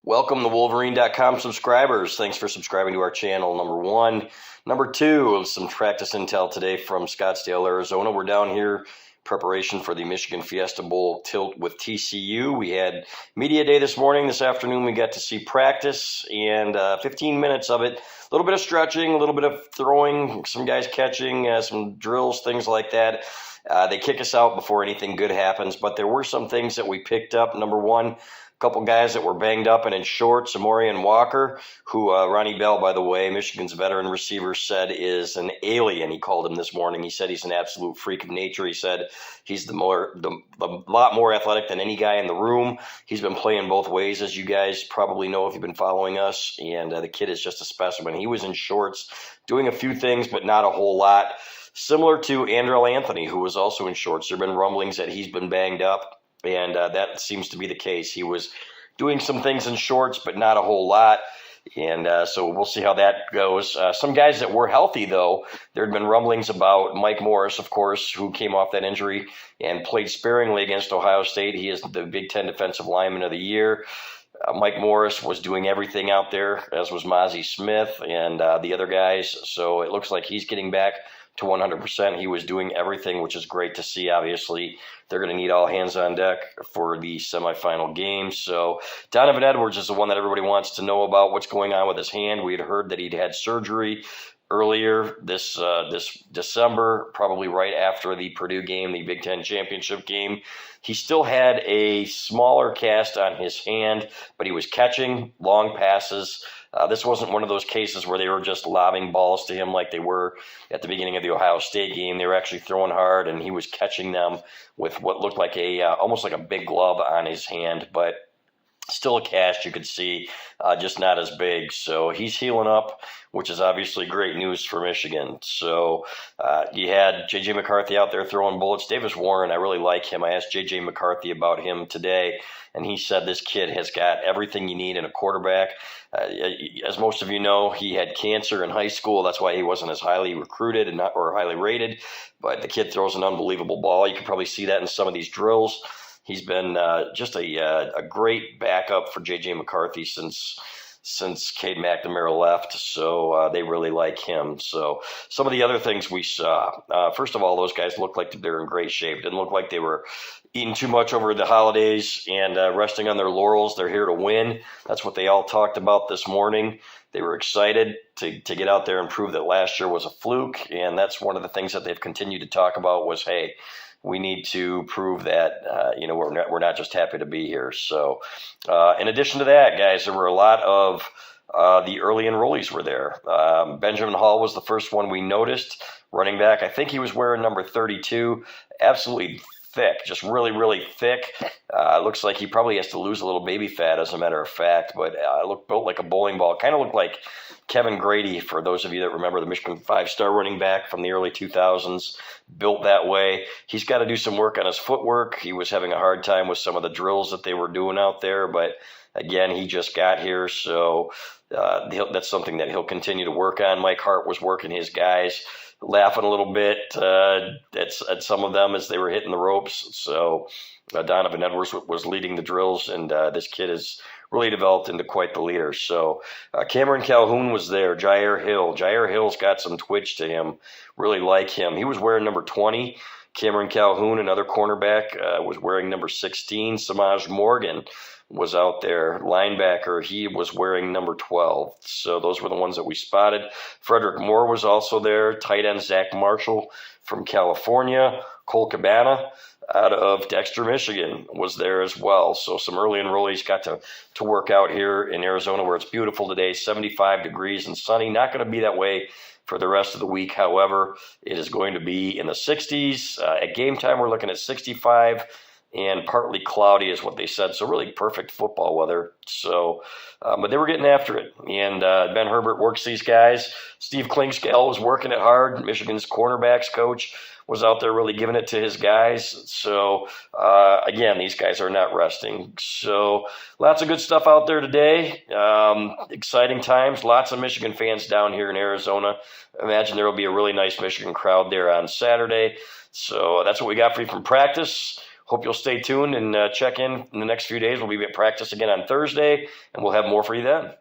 Welcome to Wolverine.com subscribers. Thanks for subscribing to our channel, number one. Number two, some practice intel today from Scottsdale, Arizona. We're down here preparation for the Michigan Fiesta Bowl tilt with TCU. We had media day this morning. This afternoon we got to see practice and 15 minutes of it. A little bit of stretching, a little bit of throwing, some guys catching, some drills, things like that. They kick us out before anything good happens, but there were some things that we picked up. Number one, couple guys that were banged up and in shorts. Amorian Walker, who Ronnie Bell, by the way, Michigan's veteran receiver, said is an alien. He called him this morning. He said he's an absolute freak of nature. He said he's a lot more athletic than any guy in the room. He's been playing both ways, as you guys probably know if you've been following us, and the kid is just a specimen. He was in shorts, doing a few things, but not a whole lot. Similar to Andrell Anthony, who was also in shorts. There have been rumblings that he's been banged up. And that seems to be the case. He was doing some things in shorts, but not a whole lot. And so we'll see how that goes. Some guys that were healthy, though, there had been rumblings about Mike Morris, of course, who came off that injury and played sparingly against Ohio State. He is the Big Ten Defensive Lineman of the Year. Mike Morris was doing everything out there, as was Mozzie Smith and the other guys. So it looks like he's getting back to 100%. He was doing everything, which is great to see. Obviously, they're going to need all hands on deck for the semifinal game. So Donovan Edwards is the one that everybody wants to know about what's going on with his hand. We had heard that he'd had surgery earlier this December, probably right after the Purdue game, the Big Ten championship game. He still had a smaller cast on his hand, but he was catching long passes. This wasn't one of those cases where they were just lobbing balls to him like they were at the beginning of the Ohio State game. They were actually throwing hard, and he was catching them with what looked like almost like a big glove on his hand, but still a cast you could see, just not as big. So he's healing up, which is obviously great news for Michigan. So you had J.J. McCarthy out there throwing bullets. Davis Warren, I really like him. I asked J.J. McCarthy about him today, and he said this kid has got everything you need in a quarterback. As most of you know, he had cancer in high school. That's why he wasn't as highly recruited or highly rated. But the kid throws an unbelievable ball. You can probably see that in some of these drills. He's been just a great backup for J.J. McCarthy since Cade McNamara left, so they really like him. So some of the other things we saw, first of all, those guys look like they're in great shape. Didn't look like they were eating too much over the holidays and resting on their laurels. They're here to win. That's what they all talked about this morning. They were excited to get out there and prove that last year was a fluke, and that's one of the things that they've continued to talk about was, hey, we need to prove that we're not just happy to be here. So in addition to that, guys, there were a lot of the early enrollees were there. Benjamin Hall was the first one we noticed, running back. I think he was wearing number 32, absolutely thick, just really, really thick. Looks like he probably has to lose a little baby fat, as a matter of fact, but built like a bowling ball. Kind of looked like Kevin Grady, for those of you that remember the Michigan five-star running back from the early 2000s, built that way. He's got to do some work on his footwork. He was having a hard time with some of the drills that they were doing out there, but again, he just got here, so that's something that he'll continue to work on. Mike Hart was working his guys, laughing a little bit at some of them as they were hitting the ropes. So Donovan Edwards was leading the drills, and this kid has really developed into quite the leader. So Cameron Calhoun was there. Jair Hill. Jair Hill's got some twitch to him. Really like him. He was wearing number 20. Cameron Calhoun, another cornerback, was wearing number 16. Samaj Morgan was out there, linebacker. He was wearing number 12. So those were the ones that we spotted. Frederick Moore was also there. Tight end Zach Marshall from California. Cole Cabana out of Dexter, Michigan was there as well. So some early enrollees got to work out here in Arizona, where it's beautiful today, 75 degrees and sunny. Not going to be that way for the rest of the week. However, it is going to be in the 60s. At game time, we're looking at 65 and partly cloudy is what they said. So really perfect football weather. So, but they were getting after it. And Ben Herbert works these guys. Steve Klingscale was working it hard. Michigan's cornerbacks coach was out there really giving it to his guys. So, again, these guys are not resting. So lots of good stuff out there today. Exciting times. Lots of Michigan fans down here in Arizona. Imagine there will be a really nice Michigan crowd there on Saturday. So that's what we got for you from practice. hope you'll stay tuned and check in the next few days. We'll be at practice again on Thursday, and we'll have more for you then.